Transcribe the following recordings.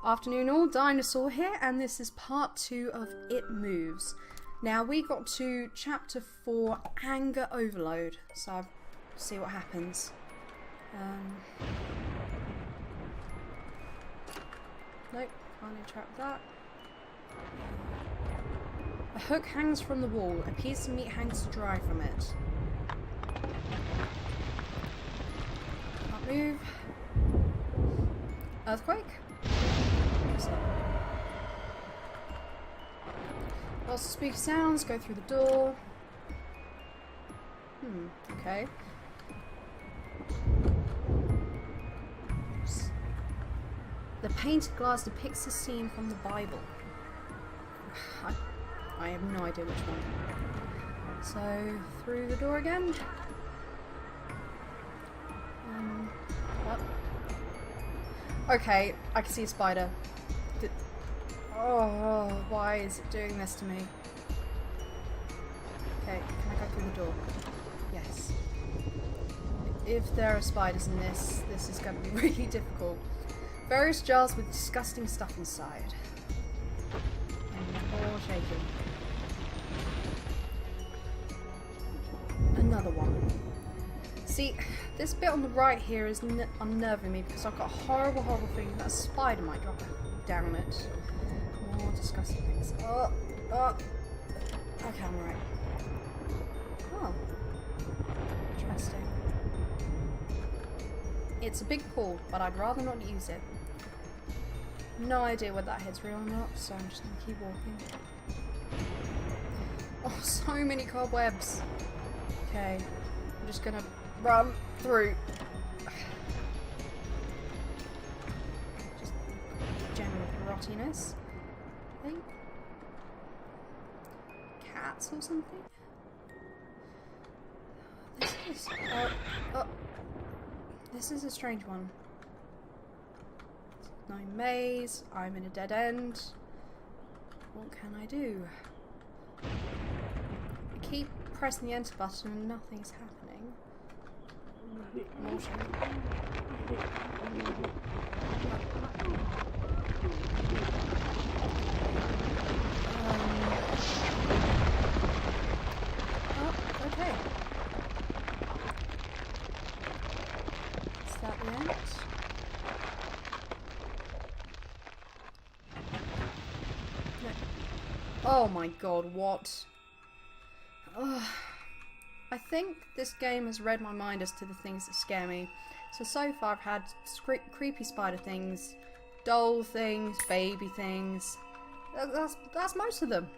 Afternoon all, Dinosaur here, and this is part 2 of It Moves. Now we got to chapter 4, Anger Overload, so I'll see what happens. Nope, can't interrupt that. A hook hangs from the wall. A piece of meat hangs to dry from it. Can't move. Earthquake? Lots of spooky sounds go through the door. Okay. The painted glass depicts a scene from the Bible. I have no idea which one. So, through the door again. Up. Okay, I can see a spider. Oh, why is it doing this to me? Okay, can I go through the door? Yes. If there are spiders in this is going to be really difficult. Various jars with disgusting stuff inside. And all shaking. Another one. See, this bit on the right here is unnerving me because I've got a horrible feeling that a spider might drop down it. More disgusting things. Oh. Okay, I'm right. Oh. Interesting. It's a big pool, but I'd rather not use it. No idea whether that head's real or not, so I'm just going to keep walking. Oh, so many cobwebs. Okay, I'm just going to run through. Just general rottiness. I think. Cats or something? This is a strange one. No maze, I'm in a dead end. What can I do? I keep pressing the enter button and nothing's happening. More oh, okay. Is that the end? No. Oh my god, what? Ugh. I think this game has read my mind as to the things that scare me. So far I've had creepy spider things, doll things, baby things. That's most of them.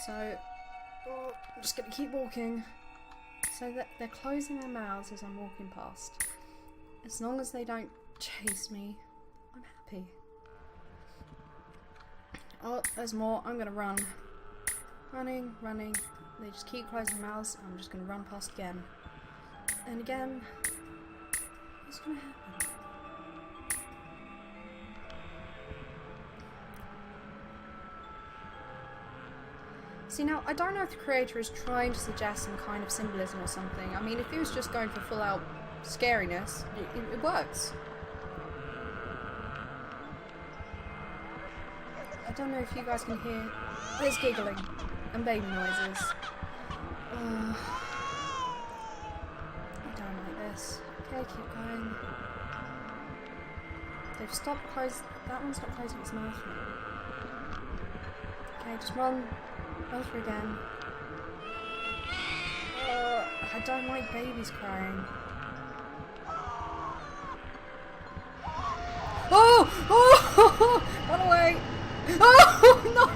So I'm just gonna keep walking. So that they're closing their mouths as I'm walking past. As long as they don't chase me, I'm happy. Oh, there's more. I'm gonna run. Running. They just keep closing their mouths. I'm just gonna run past again. And again. What's gonna happen? See, now, I don't know if the creator is trying to suggest some kind of symbolism or something. I mean, if he was just going for full out scariness, it works. I don't know if you guys can hear. There's giggling and baby noises. I don't like this. Okay, keep going. They've stopped closing. That one stopped closing its mouth. Okay, just run. Run through again. I don't like babies crying. Oh! Run away! Oh no!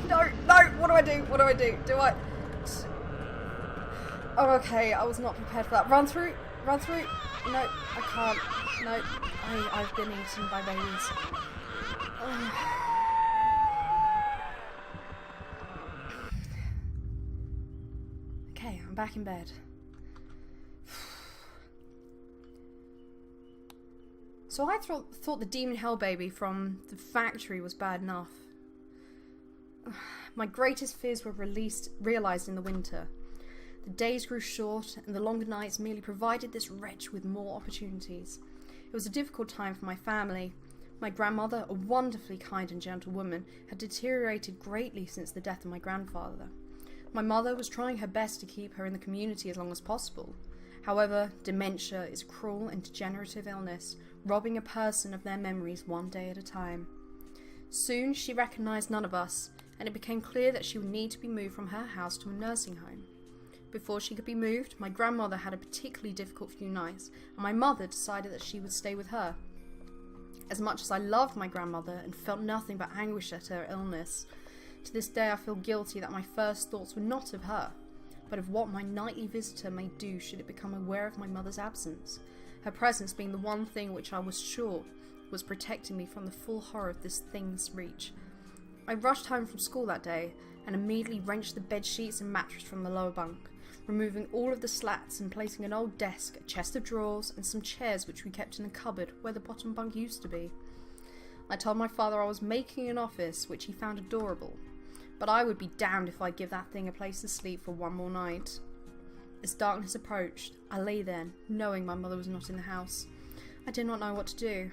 No! What do I do? Do I? Oh, okay. I was not prepared for that. Run through. No, I can't. No, I've been eaten by babies. Okay, I'm back in bed. So I thought the demon hell baby from the factory was bad enough. My greatest fears were realised in the winter. The days grew short, and the longer nights merely provided this wretch with more opportunities. It was a difficult time for my family. My grandmother, a wonderfully kind and gentle woman, had deteriorated greatly since the death of my grandfather. My mother was trying her best to keep her in the community as long as possible. However, dementia is a cruel and degenerative illness, robbing a person of their memories one day at a time. Soon she recognised none of us, and it became clear that she would need to be moved from her house to a nursing home. Before she could be moved, my grandmother had a particularly difficult few nights, and my mother decided that she would stay with her. As much as I loved my grandmother and felt nothing but anguish at her illness, to this day I feel guilty that my first thoughts were not of her, but of what my nightly visitor may do should it become aware of my mother's absence, her presence being the one thing which I was sure was protecting me from the full horror of this thing's reach. I rushed home from school that day and immediately wrenched the bed sheets and mattress from the lower bunk, removing all of the slats and placing an old desk, a chest of drawers, and some chairs which we kept in the cupboard where the bottom bunk used to be. I told my father I was making an office, which he found adorable, but I would be damned if I'd give that thing a place to sleep for one more night. As darkness approached, I lay there, knowing my mother was not in the house. I did not know what to do.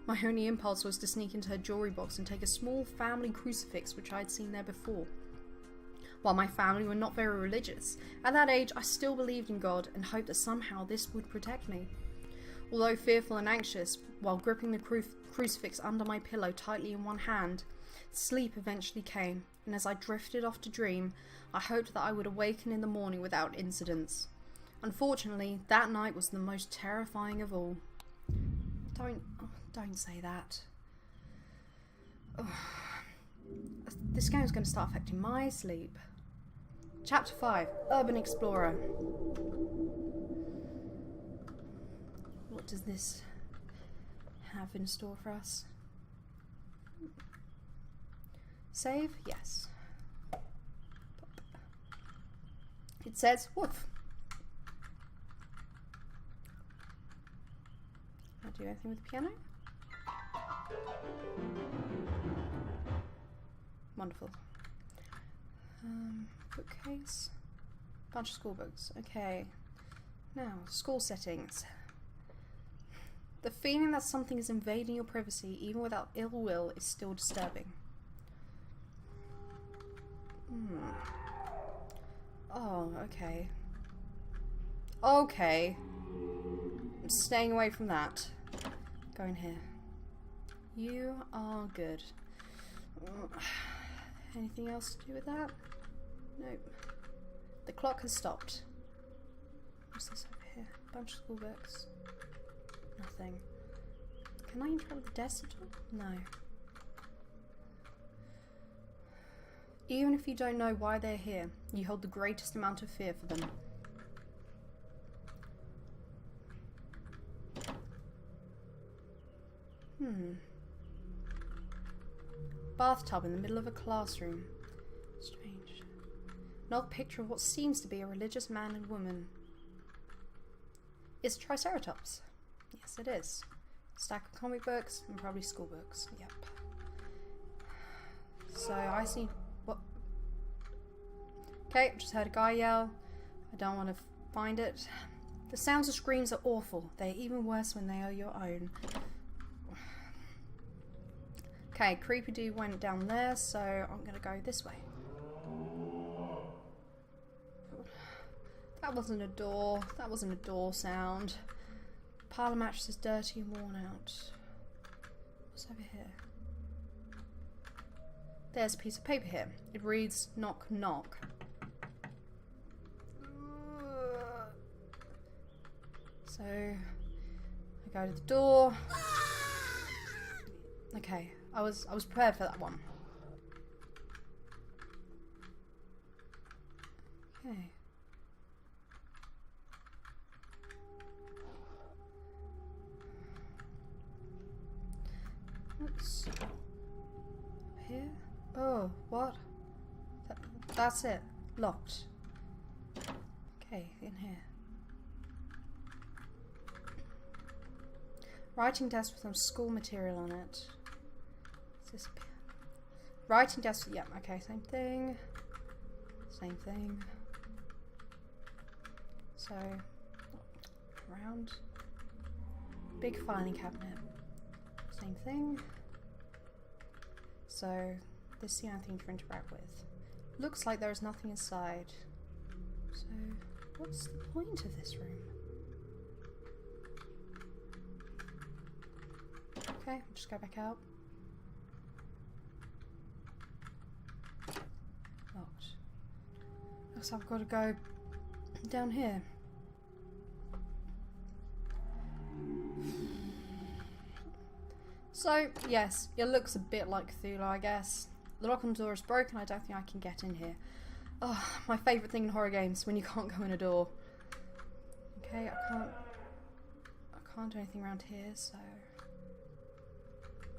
My only impulse was to sneak into her jewellery box and take a small family crucifix which I had seen there before. While my family were not very religious, at that age I still believed in God and hoped that somehow this would protect me. Although fearful and anxious, while gripping the crucifix under my pillow tightly in one hand, sleep eventually came, and as I drifted off to dream, I hoped that I would awaken in the morning without incidents. Unfortunately, that night was the most terrifying of all. Don't say that. Oh. This game is going to start affecting my sleep. Chapter 5, Urban Explorer. What does this have in store for us? Save? Yes. It says, woof. Can I do anything with the piano? Wonderful. Bookcase. Bunch of school books. Okay. Now, school settings. The feeling that something is invading your privacy, even without ill will, is still disturbing. Oh, okay. Okay. I'm staying away from that. Go in here. You are good. Anything else to do with that? Nope. The clock has stopped. What's this over here? Bunch of school books. Nothing. Can I interact with the desk at all? No. Even if you don't know why they're here, you hold the greatest amount of fear for them. Bathtub in the middle of a classroom. Strange. An old picture of what seems to be a religious man and woman. It's Triceratops. Yes, it is. Stack of comic books and probably school books. Yep. So I see. What? Okay, just heard a guy yell. I don't want to find it. The sounds of screams are awful. They're even worse when they are your own. Okay, creepy dude went down there, so I'm gonna go this way. That wasn't a door. That wasn't a door sound. Pile of mattress is dirty and worn out. What's over here? There's a piece of paper here. It reads, knock, knock. So, I go to the door. Okay, I was prepared for that one. Okay. What's up here? Oh, what? That's it. Locked. Okay, in here. Writing desk with some school material on it. Is this writing desk? Yep, okay, same thing. Same thing. So, round. Big filing cabinet. Same thing. So this is the only thing to interact with. Looks like there is nothing inside. So what's the point of this room? Okay, I'll just go back out. Locked. Looks like I've got to go down here. So, yes, it looks a bit like Cthulhu, I guess. The lock on the door is broken, I don't think I can get in here. Oh, my favourite thing in horror games, when you can't go in a door. Okay, I can't do anything around here, so...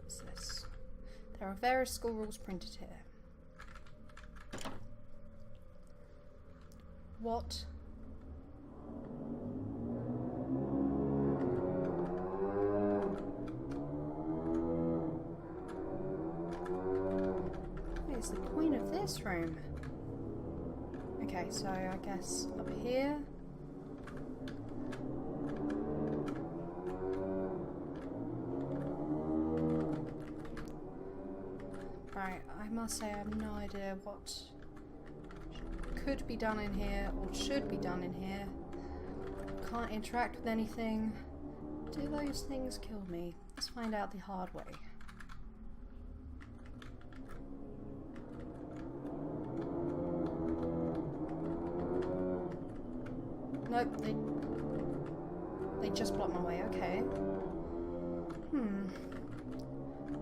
What's this? There are various school rules printed here. What? What is the point of this room? Okay, so I guess up here. Right, I must say I have no idea what could be done in here or should be done in here. Can't interact with anything. Do those things kill me? Let's find out the hard way. Nope, they just blocked my way, okay.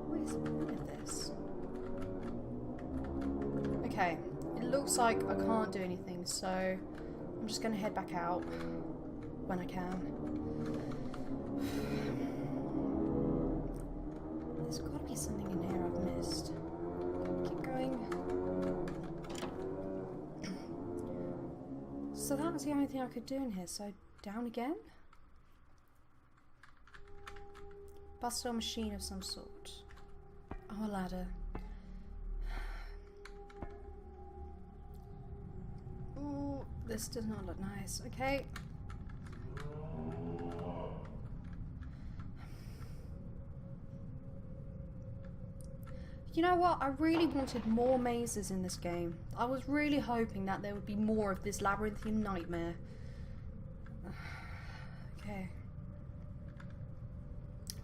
What is the point of this? Okay, it looks like I can't do anything, so I'm just gonna head back out when I can. There's gotta be something in here I've missed. Keep going. So that was the only thing I could do in here, so down again? Busted a machine of some sort. Oh, a ladder. Ooh, this does not look nice. Okay. You know what? I really wanted more mazes in this game. I was really hoping that there would be more of this labyrinthian nightmare. Okay.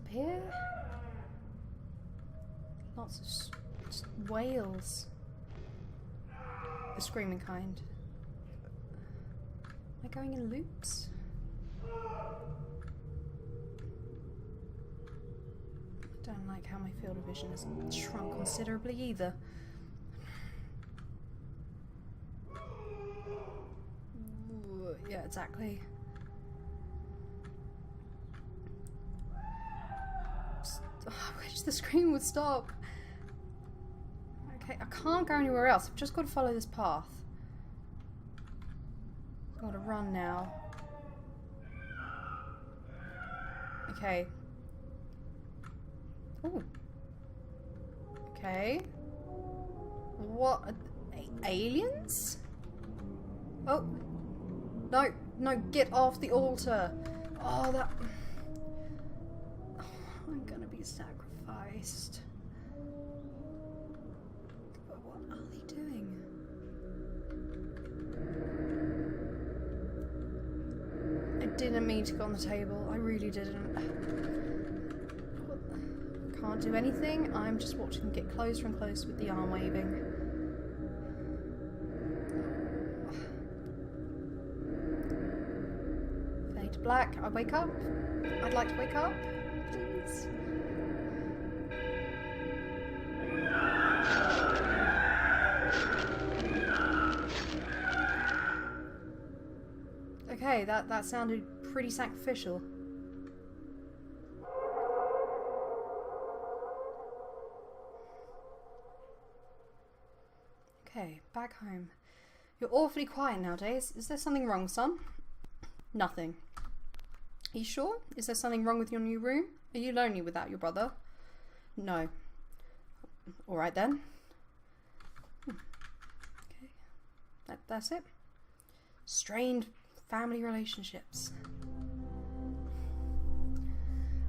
Up here? Lots of just wails. The screaming kind. Am I going in loops? I don't like how my field of vision has shrunk considerably either. Ooh, yeah, exactly. I wish the scream would stop. Okay, I can't go anywhere else. I've just got to follow this path. I've got to run now. Okay. Ooh. Okay. What? Aliens? Oh. No, no, get off the altar. Oh, that... Oh, I'm gonna be sacrificed. But what are they doing? I didn't mean to go on the table. I really didn't. Can't do anything. I'm just watching them get closer and closer with the arm waving. Fade to black. I wake up. I'd like to wake up, please. Okay, that sounded pretty sacrificial. Okay, back home. You're awfully quiet nowadays. Is there something wrong, son? Nothing. Are you sure? Is there something wrong with your new room? Are you lonely without your brother? No. Alright then. Okay. That's it. Strained family relationships.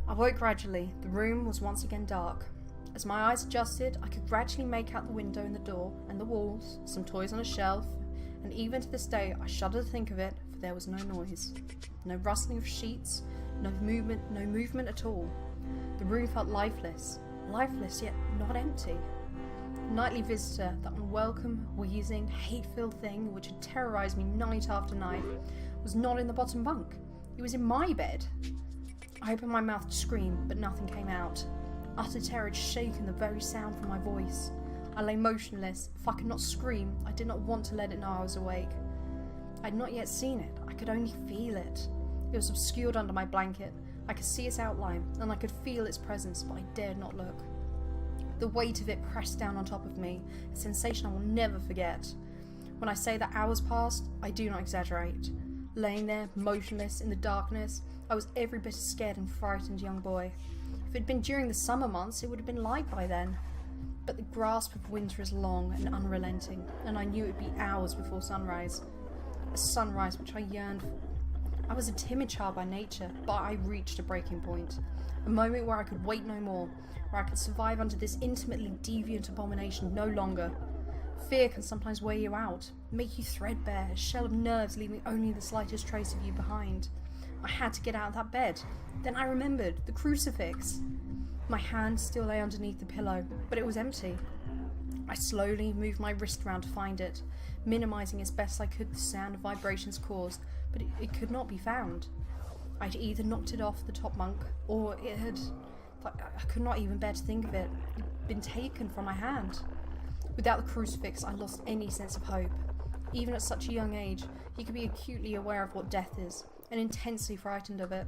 I woke gradually. The room was once again dark. As my eyes adjusted, I could gradually make out the window and the door and the walls, some toys on a shelf, and even to this day I shudder to think of it, for there was no noise. No rustling of sheets, no movement at all. The room felt lifeless yet not empty. The nightly visitor, that unwelcome, wheezing, hate-filled thing which had terrorised me night after night, was not in the bottom bunk. He was in my bed. I opened my mouth to scream, but nothing came out. Utter terror had shaken the very sound from my voice. I lay motionless. If I could not scream, I did not want to let it know I was awake. I had not yet seen it. I could only feel it. It was obscured under my blanket. I could see its outline, and I could feel its presence, but I dared not look. The weight of it pressed down on top of me, a sensation I will never forget. When I say that hours passed, I do not exaggerate. Laying there, motionless, in the darkness, I was every bit a scared and frightened young boy. If it had been during the summer months, it would have been light by then. But the grasp of winter is long and unrelenting, and I knew it would be hours before sunrise. A sunrise which I yearned for. I was a timid child by nature, but I reached a breaking point. A moment where I could wait no more, where I could survive under this intimately deviant abomination no longer. Fear can sometimes wear you out, make you threadbare, a shell of nerves leaving only the slightest trace of you behind. I had to get out of that bed. Then I remembered the crucifix. My hand still lay underneath the pillow, but it was empty. I slowly moved my wrist around to find it, minimizing as best I could the sound of vibrations caused, but it could not be found. I'd either knocked it off the top bunk, or it had... I could not even bear to think of it. It had been taken from my hand. Without the crucifix, I lost any sense of hope. Even at such a young age, you could be acutely aware of what death is, and intensely frightened of it.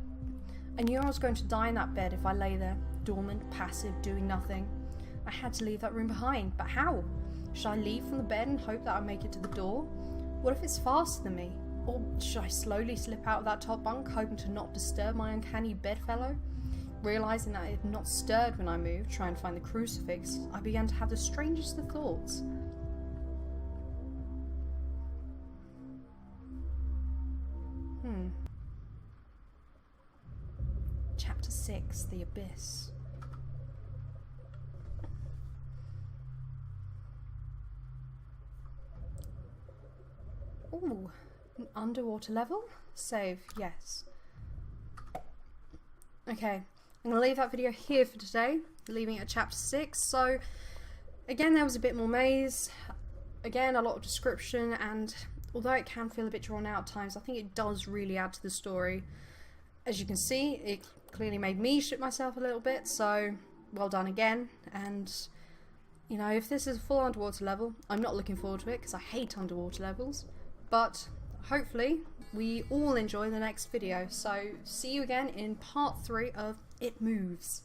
I knew I was going to die in that bed if I lay there, dormant, passive, doing nothing. I had to leave that room behind, but how? Should I leave from the bed and hope that I'd make it to the door? What if it's faster than me? Or should I slowly slip out of that top bunk, hoping to not disturb my uncanny bedfellow? Realising that it had not stirred when I moved, trying to find the crucifix, I began to have the strangest of thoughts. Chapter 6, The Abyss. Ooh, an underwater level? Save, yes. Okay, I'm going to leave that video here for today, leaving it at chapter 6. So, again, there was a bit more maze, again, a lot of description, and although it can feel a bit drawn out at times, I think it does really add to the story. As you can see, it clearly made me shit myself a little bit, so well done again. And, you know, if this is a full underwater level, I'm not looking forward to it because I hate underwater levels, but hopefully we all enjoy the next video. So see you again in part 3 of It Moves.